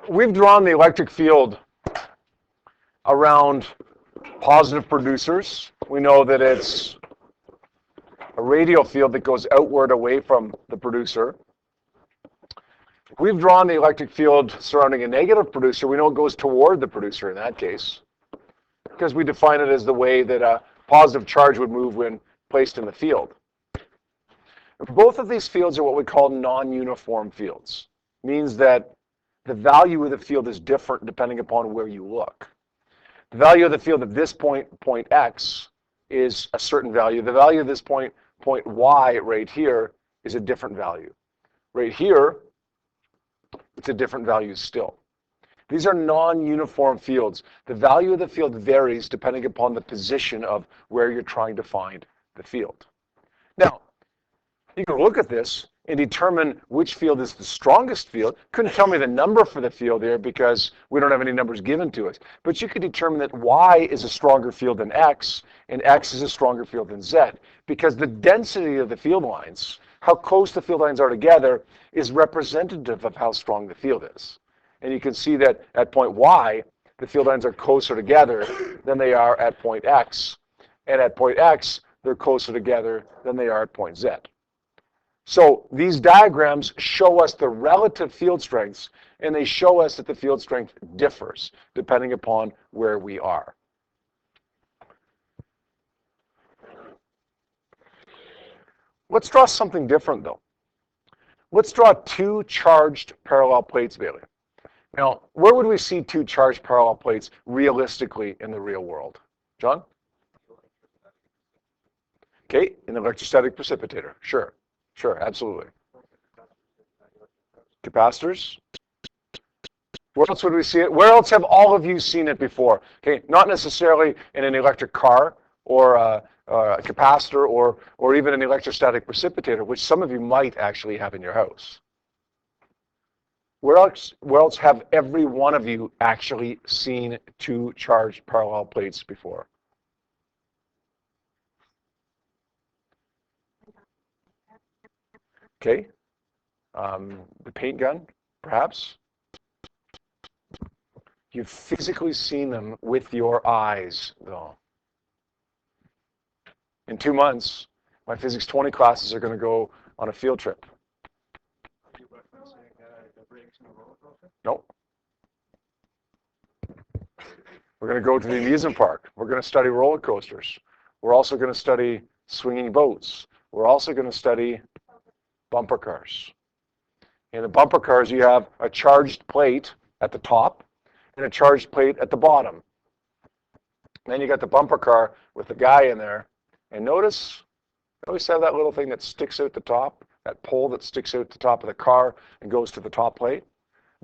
we've drawn the electric field around positive producers. We know that it's a radial field that goes outward away from the producer. We've drawn the electric field surrounding a negative producer. We know it goes toward the producer in that case, because we define it as the way that a positive charge would move when placed in the field. Both of these fields are what we call non-uniform fields. Means that the value of the field is different depending upon where you look. The value of the field at this point X, is a certain value. The value of this point Y right here is a different value. Right here, it's a different value still. These are non-uniform fields. The value of the field varies depending upon the position of where you're trying to find the field. Now, you can look at this and determine which field is the strongest field. Couldn't tell me the number for the field here because we don't have any numbers given to us. But you could determine that Y is a stronger field than X, and X is a stronger field than Z, because the density of the field lines, how close the field lines are together, is representative of how strong the field is. And you can see that at point Y, the field lines are closer together than they are at point X. And at point X, they're closer together than they are at point Z. So these diagrams show us the relative field strengths, and they show us that the field strength differs depending upon where we are. Let's draw something different, though. Let's draw two charged parallel plates, Bailey. Now, where would we see two charged parallel plates realistically in the real world? John? Okay, an electrostatic precipitator. Sure, absolutely. Capacitors? Where else would we see it? Where else have all of you seen it before? Okay, not necessarily in an electric car or a capacitor or even an electrostatic precipitator, which some of you might actually have in your house. Where else have every one of you actually seen two charged parallel plates before? Okay, the paint gun, perhaps. You've physically seen them with your eyes, though. In 2 months, my Physics 20 classes are going to go on a field trip. Nope. We're going to go to the amusement park. We're going to study roller coasters. We're also going to study swinging boats. We're also going to study bumper cars. In the bumper cars, you have a charged plate at the top and a charged plate at the bottom. Then you got the bumper car with the guy in there. And notice, I always have that little thing that sticks out the top, that pole that sticks out the top of the car and goes to the top plate.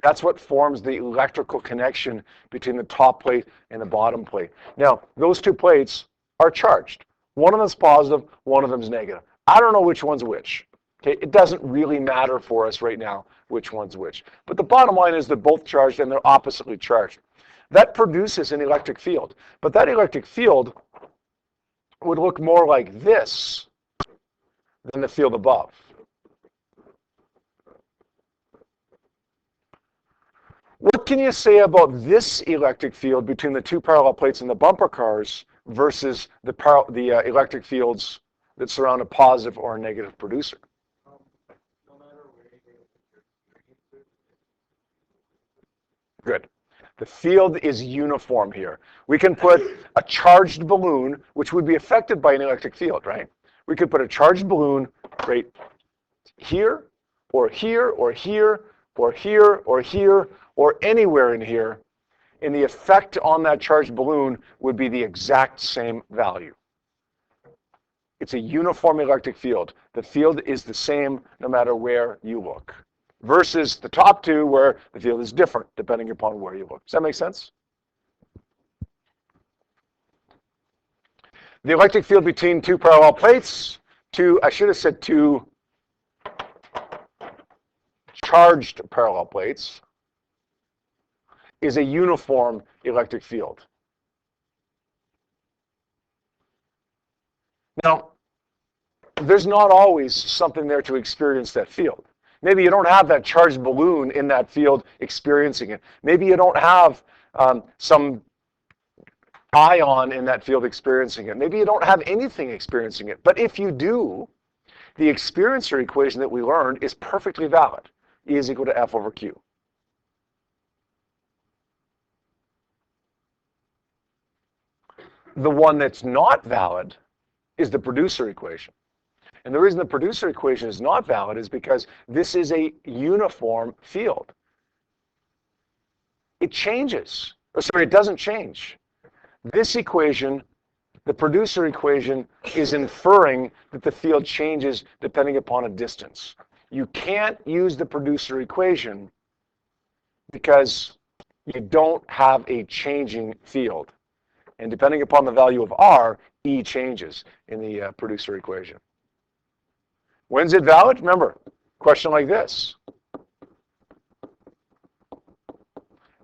That's what forms the electrical connection between the top plate and the bottom plate. Now, those two plates are charged. One of them's positive, one of them's negative. I don't know which one's which. Okay, it doesn't really matter for us right now which one's which. But the bottom line is they're both charged and they're oppositely charged. That produces an electric field. But that electric field would look more like this than the field above. What can you say about this electric field between the two parallel plates in the bumper cars versus the electric fields that surround a positive or a negative producer? Good. The field is uniform here. We can put a charged balloon, which would be affected by an electric field, right? We could put a charged balloon right here, or here, or here, or here, or here, or anywhere in here, and the effect on that charged balloon would be the exact same value. It's a uniform electric field. The field is the same no matter where you look, versus the top two where the field is different depending upon where you look. Does that make sense? The electric field between two parallel plates, I should have said two charged parallel plates, is a uniform electric field. Now, there's not always something there to experience that field. Maybe you don't have that charged balloon in that field experiencing it. Maybe you don't have some ion in that field experiencing it. Maybe you don't have anything experiencing it. But if you do, the experiencer equation that we learned is perfectly valid. E is equal to F over Q. The one that's not valid is the producer equation. And the reason the producer equation is not valid is because this is a uniform field. It changes. Or sorry, it doesn't change. This equation, the producer equation, is inferring that the field changes depending upon a distance. You can't use the producer equation because you don't have a changing field. And depending upon the value of R, E changes in the producer equation. When's it valid? Remember, question like this.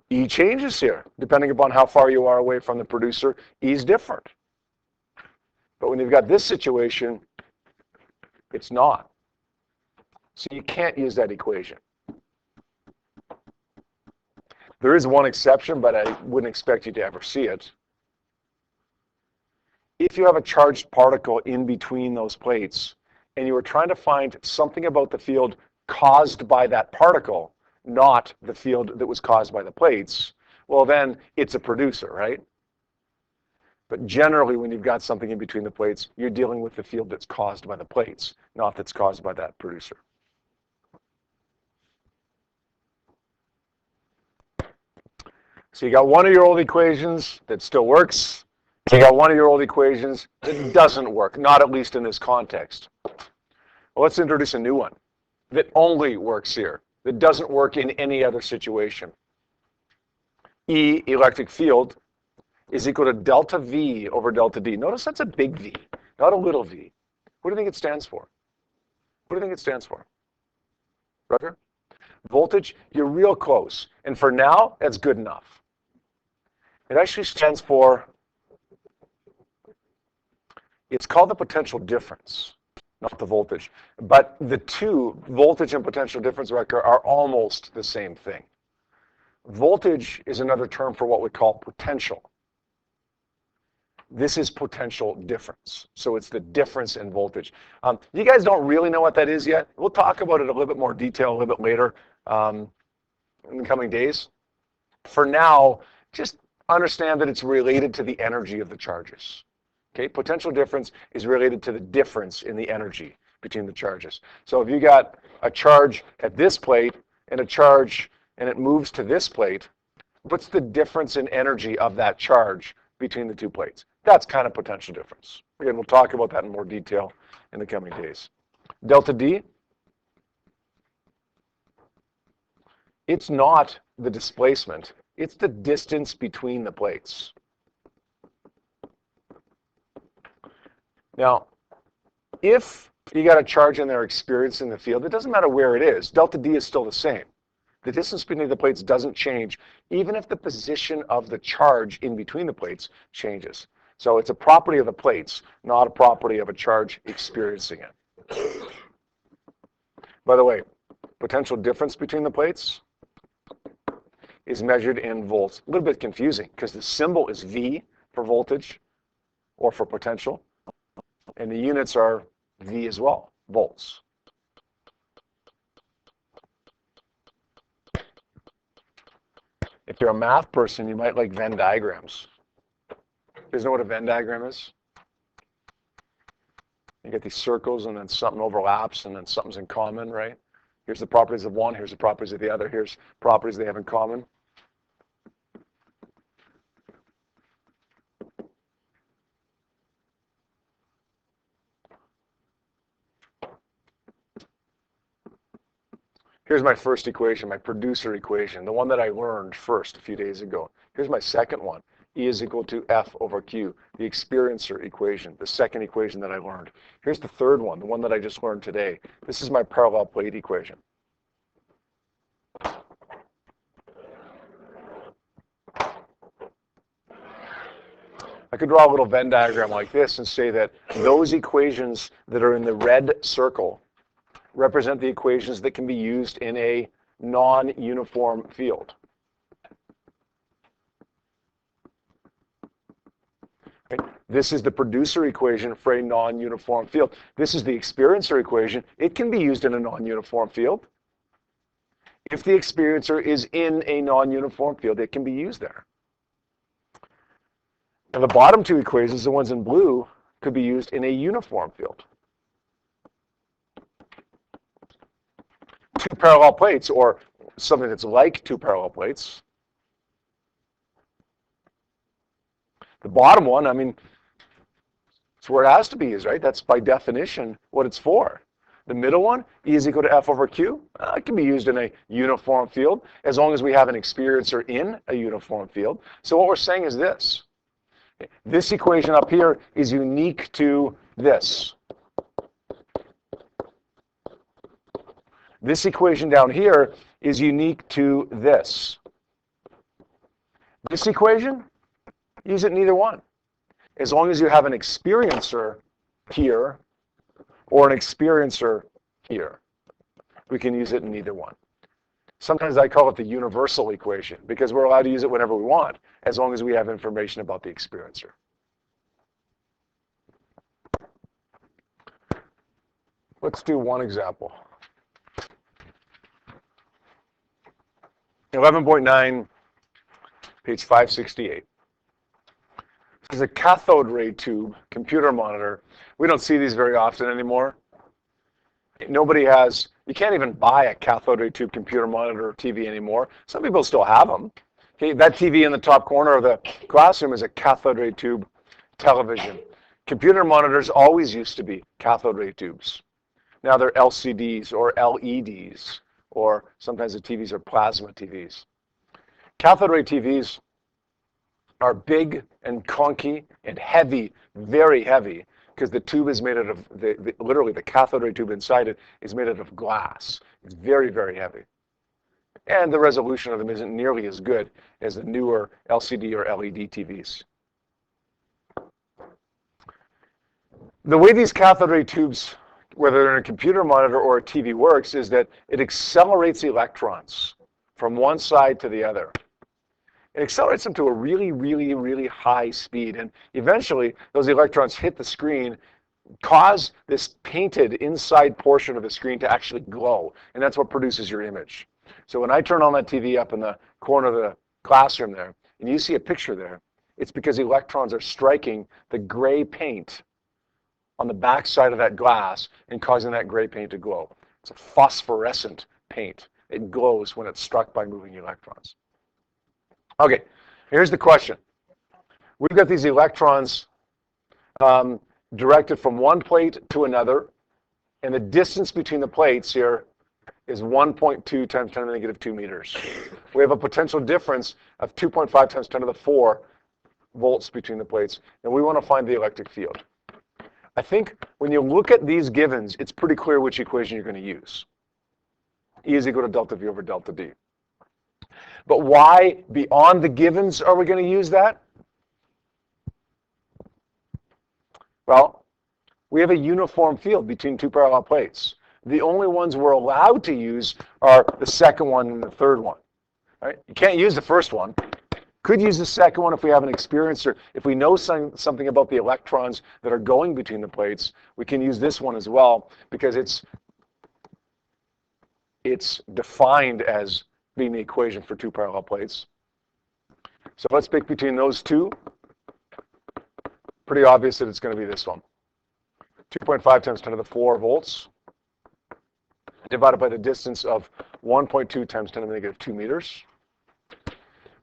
E changes here. Depending upon how far you are away from the producer, E is different. But when you've got this situation, it's not. So you can't use that equation. There is one exception, but I wouldn't expect you to ever see it. If you have a charged particle in between those plates, and you were trying to find something about the field caused by that particle, not the field that was caused by the plates, well then it's a producer, right? But generally when you've got something in between the plates, you're dealing with the field that's caused by the plates, not that's caused by that producer. So you got one of your old equations that still works. You got one of your old equations that doesn't work, not at least in this context. Well, let's introduce a new one that only works here, that doesn't work in any other situation. E, electric field, is equal to delta V over delta D. Notice that's a big V, not a little v. What do you think it stands for? What do you think it stands for? Roger? Voltage, you're real close. And for now, that's good enough. It actually stands for, it's called the potential difference, not the voltage. But the two, voltage and potential difference vector, are almost the same thing. Voltage is another term for what we call potential. This is potential difference. So it's the difference in voltage. You guys don't really know what that is yet. We'll talk about it in a little bit more detail a little bit later in the coming days. For now, just understand that it's related to the energy of the charges. Okay, potential difference is related to the difference in the energy between the charges. So if you got a charge at this plate and a charge and it moves to this plate, what's the difference in energy of that charge between the two plates? That's kind of potential difference. Again, we'll talk about that in more detail in the coming days. Delta D, it's not the displacement, it's the distance between the plates. Now, if you got a charge in there experiencing the field, it doesn't matter where it is, delta D is still the same. The distance between the plates doesn't change, even if the position of the charge in between the plates changes. So it's a property of the plates, not a property of a charge experiencing it. By the way, potential difference between the plates is measured in volts. A little bit confusing because the symbol is V for voltage or for potential, and the units are V as well, volts. If you're a math person, you might like Venn diagrams. You guys know what a Venn diagram is? You get these circles and then something overlaps and then something's in common, right? Here's the properties of one, here's the properties of the other, here's properties they have in common. Here's my first equation, my producer equation, the one that I learned first a few days ago. Here's my second one. E is equal to F over Q, the experiencer equation, the second equation that I learned. Here's the third one, the one that I just learned today. This is my parallel plate equation. I could draw a little Venn diagram like this and say that those equations that are in the red circle represent the equations that can be used in a non-uniform field. Right? This is the producer equation for a non-uniform field. This is the experiencer equation. It can be used in a non-uniform field. If the experiencer is in a non-uniform field, it can be used there. And the bottom two equations, the ones in blue, could be used in a uniform field. Two parallel plates, or something that's like two parallel plates. The bottom one, I mean, it's where it has to be used, right? That's by definition what it's for. The middle one, E is equal to F over Q. It can be used in a uniform field as long as we have an experiencer in a uniform field. So what we're saying is this. This equation up here is unique to this. This equation down here is unique to this. This equation, use it in either one. As long as you have an experiencer here or an experiencer here, we can use it in either one. Sometimes I call it the universal equation because we're allowed to use it whenever we want, as long as we have information about the experiencer. Let's do one example. 11.9, page 568. This is a cathode ray tube computer monitor. We don't see these very often anymore. Nobody has, you can't even buy a cathode ray tube computer monitor or TV anymore. Some people still have them. Okay, that TV in the top corner of the classroom is a cathode ray tube television. Computer monitors always used to be cathode ray tubes. Now they're LCDs or LEDs, or sometimes the TVs are plasma TVs. Cathode ray TVs are big and clunky and heavy, very heavy, because the tube is made out of, literally the cathode ray tube inside it is made out of glass. It's very, very heavy. And the resolution of them isn't nearly as good as the newer LCD or LED TVs. The way these cathode ray tubes, whether they're in a computer monitor or a TV, works is that it accelerates electrons from one side to the other. It accelerates them to a really, really, really high speed. And eventually, those electrons hit the screen, cause this painted inside portion of the screen to actually glow. And that's what produces your image. So when I turn on that TV up in the corner of the classroom there, and you see a picture there, it's because electrons are striking the gray paint on the back side of that glass and causing that gray paint to glow. It's a phosphorescent paint. It glows when it's struck by moving electrons. Okay, here's the question. We've got these electrons directed from one plate to another, and the distance between the plates here is 1.2 times 10 to the negative 2 meters. We have a potential difference of 2.5 times 10 to the 4 volts between the plates, and we want to find the electric field. I think when you look at these givens, it's pretty clear which equation you're going to use. E is equal to delta V over delta D. But why, beyond the givens, are we going to use that? Well, we have a uniform field between two parallel plates. The only ones we're allowed to use are the second one and the third one. Right? You can't use the first one. Could use the second one if we have an experiencer. If we know something about the electrons that are going between the plates, we can use this one as well because it's defined as being the equation for two parallel plates. So let's pick between those two. Pretty obvious that it's going to be this one. 2.5 times 10 to the 4 volts divided by the distance of 1.2 times 10 to the negative 2 meters.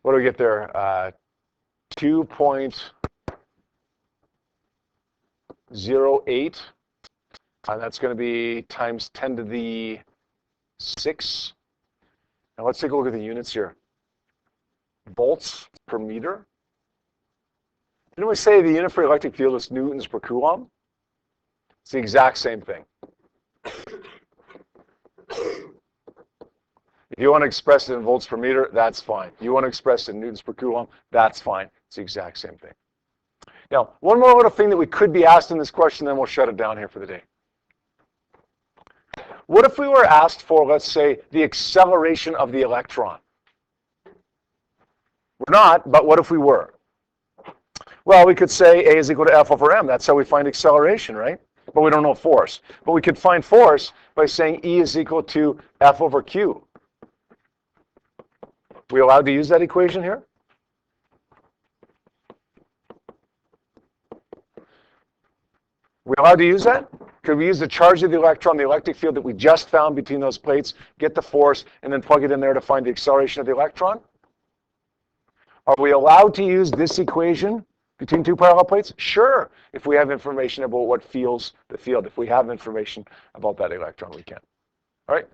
What do we get there? 2.08. And that's going to be times 10 to the 6. Now let's take a look at the units here. Volts per meter. Didn't we say the unit for electric field is newtons per coulomb? It's the exact same thing. If you want to express it in volts per meter, that's fine. You want to express it in newtons per coulomb, that's fine. It's the exact same thing. Now, one more little thing that we could be asked in this question, then we'll shut it down here for the day. What if we were asked for, let's say, the acceleration of the electron? We're not, but what if we were? Well, we could say A is equal to F over M. That's how we find acceleration, right? But we don't know force. But we could find force by saying E is equal to F over Q. We allowed to use that equation here? We allowed to use that? Could we use the charge of the electron, the electric field that we just found between those plates, get the force, and then plug it in there to find the acceleration of the electron? Are we allowed to use this equation between two parallel plates? Sure, if we have information about what feels the field. If we have information about that electron, we can. All right?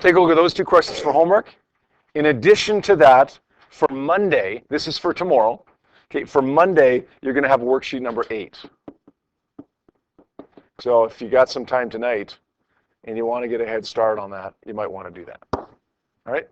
Take a look at those two questions for homework. In addition to that, for Monday, this is for tomorrow, okay, for Monday, you're going to have worksheet number 8. So if you got some time tonight and you want to get a head start on that, you might want to do that. All right?